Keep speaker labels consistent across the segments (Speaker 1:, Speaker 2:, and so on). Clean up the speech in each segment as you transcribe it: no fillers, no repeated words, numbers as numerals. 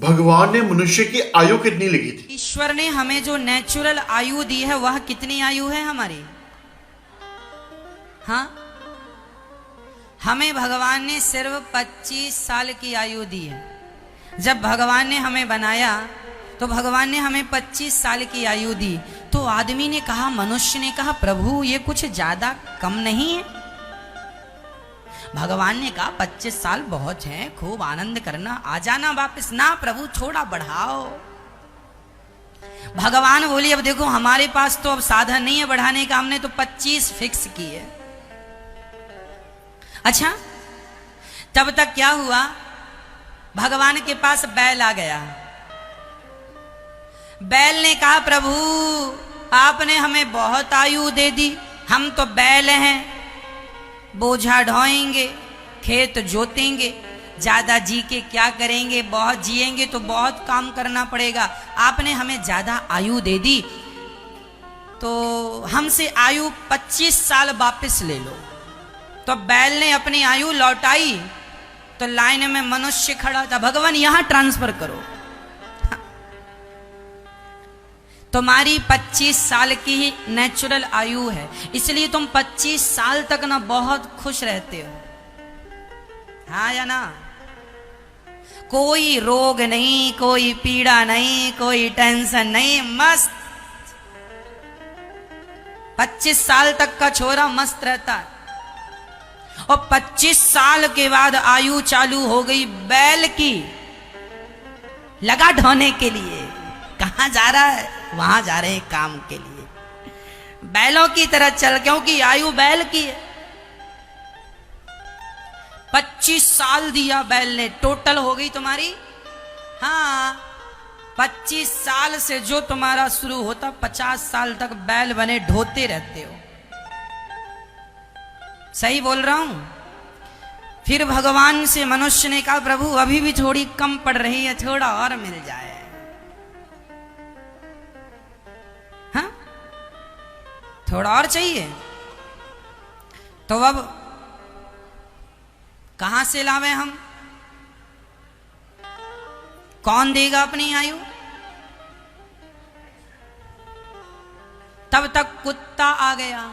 Speaker 1: भगवान ने मनुष्य की आयु कितनी लिखी थी?
Speaker 2: ईश्वर ने हमें जो नेचुरल आयु दी है वह कितनी आयु है हमारी? हाँ, हमें भगवान ने सिर्फ 25 साल की आयु दी है। जब भगवान ने हमें बनाया तो भगवान ने हमें 25 साल की आयु दी। तो आदमी ने कहा, मनुष्य ने कहा, प्रभु ये कुछ ज्यादा कम नहीं है? भगवान ने कहा 25 साल बहुत है, खूब आनंद करना, आ जाना वापस। ना प्रभु, थोड़ा बढ़ाओ। भगवान बोली, अब देखो हमारे पास तो अब साधन नहीं है बढ़ाने का, हमने तो 25 फिक्स की है। अच्छा, तब तक क्या हुआ? भगवान के पास बैल आ गया। बैल ने कहा, प्रभु आपने हमें बहुत आयु दे दी, हम तो बैल हैं, बोझा ढोएंगे, खेत जोतेंगे, ज्यादा जी के क्या करेंगे, बहुत जिएंगे तो बहुत काम करना पड़ेगा, आपने हमें ज्यादा आयु दे दी, तो हमसे आयु 25 साल वापस ले लो। तो बैल ने अपनी आयु लौटाई तो लाइन में मनुष्य खड़ा था, भगवान यहां ट्रांसफर करो, तुम्हारी 25 साल की ही नेचुरल आयु है, इसलिए तुम 25 साल तक ना बहुत खुश रहते हो। हाँ या ना? कोई रोग नहीं, कोई पीड़ा नहीं, कोई टेंशन नहीं, मस्त। 25 साल तक का छोरा मस्त रहता है। और 25 साल के बाद आयु चालू हो गई बैल की, लगा ढोने के लिए। कहां जा रहा है? वहां जा रहे हैं काम के लिए, बैलों की तरह चल, क्योंकि आयु बैल की है। 25 साल दिया बैल ने, टोटल हो गई तुम्हारी, हाँ 25 साल से जो तुम्हारा शुरू होता 50 साल तक बैल बने ढोते रहते हो। सही बोल रहा हूं? फिर भगवान से मनुष्य ने कहा, प्रभु अभी भी थोड़ी कम पड़ रही है, थोड़ा और मिल जाए। हाँ, थोड़ा और चाहिए। तो अब कहां से लावे हम? कौन देगा अपनी आयु? तब तक कुत्ता आ गया।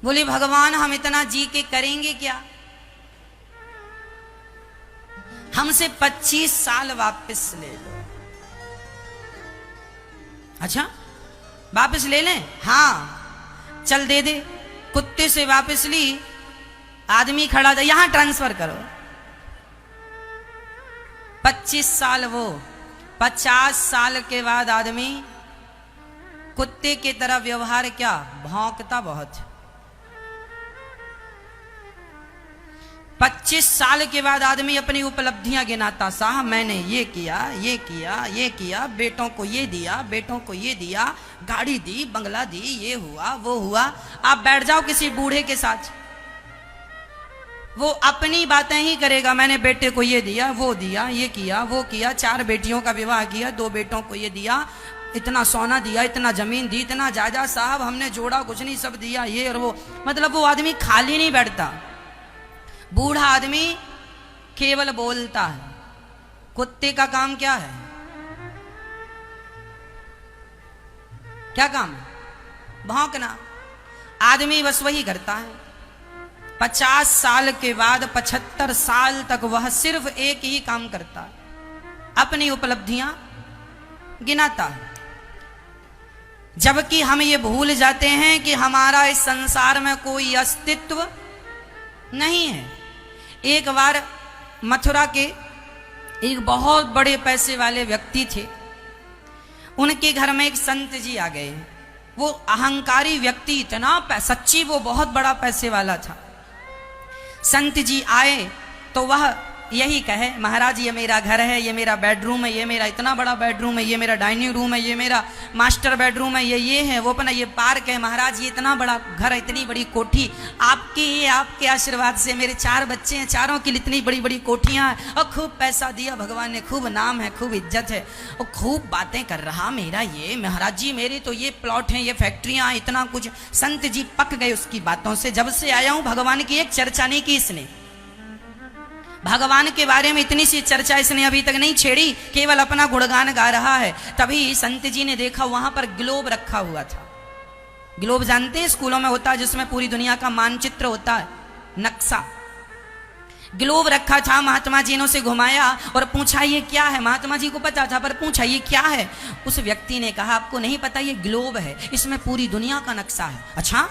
Speaker 2: बोले, भगवान हम इतना जी के करेंगे क्या? हमसे 25 साल वापस ले लो। अच्छा, वापस ले लें? हाँ, चल दे दे। कुत्ते से वापस ली, आदमी खड़ा था, यहां ट्रांसफर करो। 25 साल वो, 50 साल के बाद आदमी कुत्ते की तरह व्यवहार क्या, भौंकता बहुत। 25 साल के बाद आदमी अपनी उपलब्धियां गिनाता, साहब मैंने ये किया, ये किया, ये किया, बेटों को ये दिया, बेटों को ये दिया, गाड़ी दी, बंगला दी, ये हुआ, वो हुआ। आप बैठ जाओ किसी बूढ़े के साथ, वो अपनी बातें ही करेगा। मैंने बेटे को ये दिया, वो दिया, ये किया, वो किया, 4 बेटियों का विवाह किया, 2 बेटों को ये दिया, इतना सोना दिया, इतना जमीन दी, इतना जायदाद, साहब हमने जोड़ा कुछ नहीं, सब दिया, ये और वो। मतलब वो आदमी खाली नहीं बैठता। बूढ़ा आदमी केवल बोलता है। कुत्ते का काम क्या है? क्या काम है? भौंकना। आदमी बस वही करता है। 50 साल के बाद 75 साल तक वह सिर्फ एक ही काम करता है, अपनी उपलब्धियां गिनाता है। जबकि हम ये भूल जाते हैं कि हमारा इस संसार में कोई अस्तित्व नहीं है। एक बार मथुरा के एक बहुत बड़े पैसे वाले व्यक्ति थे, उनके घर में एक संत जी आ गए। वो अहंकारी व्यक्ति, इतना सच्ची वो बहुत बड़ा पैसे वाला था। संत जी आए तो वह यही कहे, महाराज ये मेरा घर है, ये मेरा बेडरूम है, ये मेरा इतना बड़ा बेडरूम है, ये मेरा डाइनिंग रूम है, ये मेरा मास्टर बेडरूम है, ये है, वो अपना ये पार्क है, महाराज ये इतना बड़ा घर है, इतनी बड़ी कोठी, आपके आशीर्वाद से मेरे 4 बच्चे हैं, चारों की इतनी बड़ी बड़ी कोठियां हैं, और खूब पैसा दिया भगवान ने, खूब नाम है, खूब इज्जत है, और खूब बातें कर रहा, मेरा ये महाराज जी, मेरे तो ये प्लॉट हैं, ये फैक्ट्रियां, इतना कुछ। संत जी पक गए उसकी बातों से। जब से आया हूं भगवान की एक चर्चा नहीं की इसने। भगवान के बारे में इतनी सी चर्चा इसने अभी तक नहीं छेड़ी, केवल अपना गुणगान गा रहा है। तभी संत जी ने देखा वहां पर ग्लोब रखा हुआ था। ग्लोब जानते हैं स्कूलों में होता है, जिसमें पूरी दुनिया का मानचित्र होता है, नक्शा। ग्लोब रखा था, महात्मा जी ने उसे घुमाया और पूछा ये क्या है। महात्मा जी को पता था पर पूछा ये क्या है। उस व्यक्ति ने कहा आपको नहीं पता, ये ग्लोब है, इसमें पूरी दुनिया का नक्शा है। अच्छा,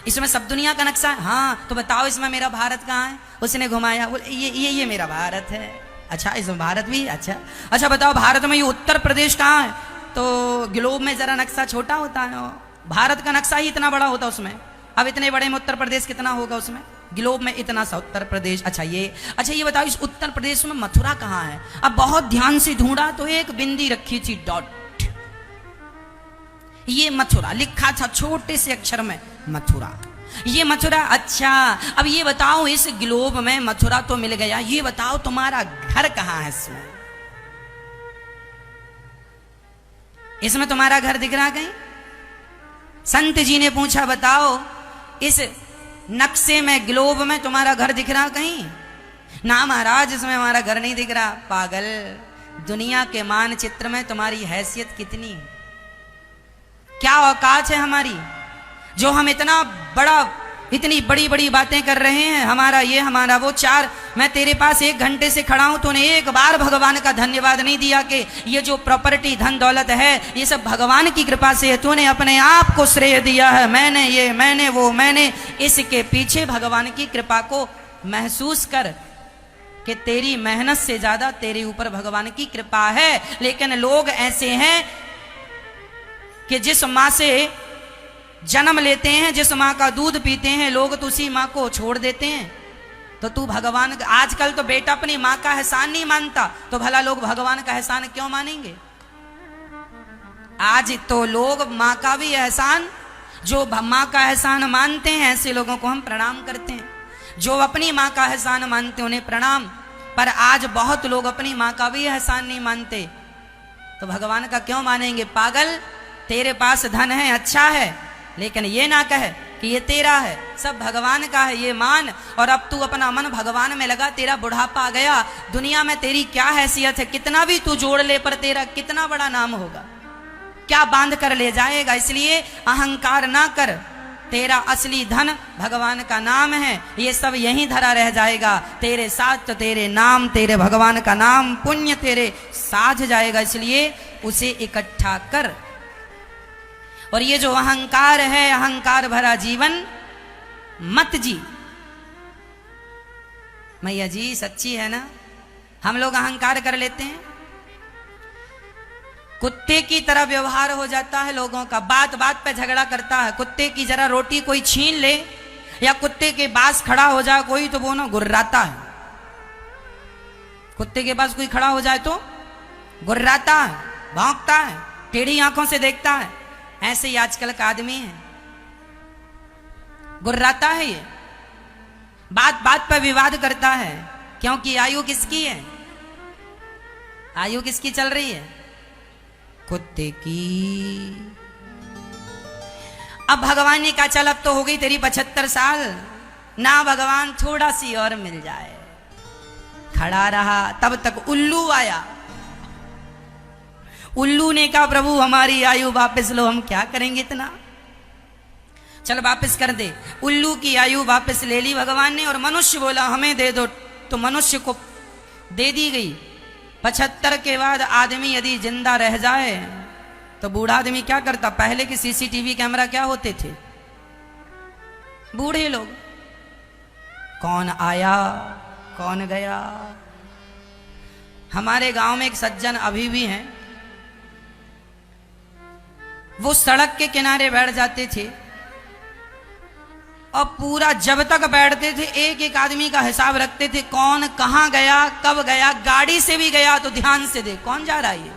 Speaker 2: इसमें सब दुनिया का नक्शा है? हाँ, तो बताओ इसमें मेरा भारत कहाँ है। उसने घुमाया, बोले ये मेरा भारत है। अच्छा, इसमें भारत भी? अच्छा बताओ भारत में ये उत्तर प्रदेश कहाँ है? तो ग्लोब में जरा नक्शा छोटा होता है, भारत का नक्शा ही इतना बड़ा होता है उसमें। अब इतने बड़े में उत्तर प्रदेश कितना होगा उसमें? ग्लोब में इतना सा उत्तर प्रदेश। अच्छा ये बताओ इस उत्तर प्रदेश में मथुरा कहाँ है? अब बहुत ध्यान से ढूंढा तो एक बिंदी रखी थी, डॉट, ये मथुरा लिखा था छोटे से अक्षर में, मथुरा, ये मथुरा। अच्छा, अब ये बताओ इस ग्लोब में मथुरा तो मिल गया, ये बताओ तुम्हारा घर कहाँ है? इसमें तुम्हारा घर दिख रहा कहीं? संत जी ने पूछा बताओ इस नक्शे में, ग्लोब में तुम्हारा घर दिख रहा कहीं? ना महाराज, इसमें हमारा घर नहीं दिख रहा। पागल, दुनिया के मानचित्र में तुम्हारी हैसियत कितनी है, क्या औकात है हमारी, जो हम इतनी बड़ी बड़ी बातें कर रहे हैं, हमारा ये हमारा वो। चार, मैं तेरे पास 1 घंटे से खड़ा हूं, तूने एक बार भगवान का धन्यवाद नहीं दिया कि ये जो प्रॉपर्टी धन दौलत है ये सब भगवान की कृपा से है। तूने अपने आप को श्रेय दिया है, मैंने ये, मैंने वो, मैंने। इसके पीछे भगवान की कृपा को महसूस कर कि तेरी मेहनत से ज्यादा तेरे ऊपर भगवान की कृपा है। लेकिन लोग ऐसे हैं कि जिस माँ से जन्म लेते हैं, जिस माँ का दूध पीते हैं, लोग तो उसी माँ को छोड़ देते हैं। तो तू भगवान, आजकल तो बेटा अपनी माँ का एहसान नहीं मानता, तो भला लोग भगवान का एहसान क्यों मानेंगे? आज तो लोग माँ का भी एहसान, जो माँ का एहसान मानते हैं ऐसे लोगों को हम प्रणाम करते हैं, जो अपनी माँ का एहसान मानते हैं उन्हें प्रणाम। पर आज बहुत लोग अपनी माँ का भी एहसान नहीं मानते, तो भगवान का क्यों मानेंगे? पागल, तेरे पास धन है, अच्छा है, लेकिन ये ना कहे कि ये तेरा है, सब भगवान का है, ये मान। और अब तू अपना मन भगवान में लगा, तेरा बुढ़ापा आ गया, दुनिया में तेरी क्या हैसियत है, कितना भी तू जोड़ ले पर तेरा कितना बड़ा नाम होगा, क्या बांध कर ले जाएगा। इसलिए अहंकार ना कर, तेरा असली धन भगवान का नाम है, ये सब यहीं धरा रह जाएगा। तेरे साथ तो तेरे नाम, तेरे भगवान का नाम, पुण्य तेरे साथ जाएगा, इसलिए उसे इकट्ठा कर। और ये जो अहंकार है, अहंकार भरा जीवन मत जी। मैया जी सच्ची है ना, हम लोग अहंकार कर लेते हैं, कुत्ते की तरह व्यवहार हो जाता है लोगों का, बात बात पे झगड़ा करता है। कुत्ते की जरा रोटी कोई छीन ले या कुत्ते के पास खड़ा हो जाए कोई, तो वो ना गुर्राता है। कुत्ते के पास कोई खड़ा हो जाए तो गुर्राता है, भौंकता है, टेढ़ी आंखों से देखता है। ऐसे ही आजकल का आदमी है, गुर्राता है, ये बात बात पर विवाद करता है। क्योंकि आयु किसकी है? आयु किसकी चल रही है? कुत्ते की। अब भगवान ने कहा चल अब तो हो गई तेरी 75 साल ना, भगवान थोड़ा सी और मिल जाए। खड़ा रहा, तब तक उल्लू आया। उल्लू ने कहा प्रभु हमारी आयु वापस लो, हम क्या करेंगे इतना, चल वापस कर दे। उल्लू की आयु वापस ले ली भगवान ने, और मनुष्य बोला हमें दे दो, तो मनुष्य को दे दी गई। 75 के बाद आदमी यदि जिंदा रह जाए तो बूढ़ा आदमी क्या करता? पहले के सीसीटीवी कैमरा क्या होते थे? बूढ़े लोग, कौन आया कौन गया। हमारे गांव में एक सज्जन अभी भी हैं, वो सड़क के किनारे बैठ जाते थे और पूरा जब तक बैठते थे एक एक आदमी का हिसाब रखते थे, कौन कहां गया कब गया। गाड़ी से भी गया तो ध्यान से देख कौन जा रहा है ये,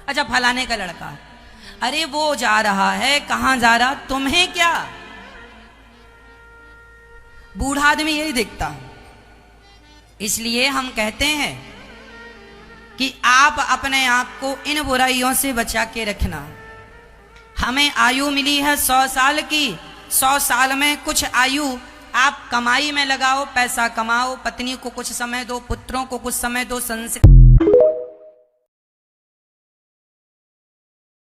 Speaker 2: अच्छा फलाने का लड़का, अरे वो जा रहा है, कहां जा रहा, तुम्हें क्या। बूढ़ा आदमी यही देखता है। इसलिए हम कहते हैं कि आप अपने आप को इन बुराइयों से बचा के रखना। हमें आयु मिली है 100 साल की, 100 साल में कुछ आयु आप कमाई में लगाओ, पैसा कमाओ, पत्नी को कुछ समय दो, पुत्रों को कुछ समय दो, संस्कार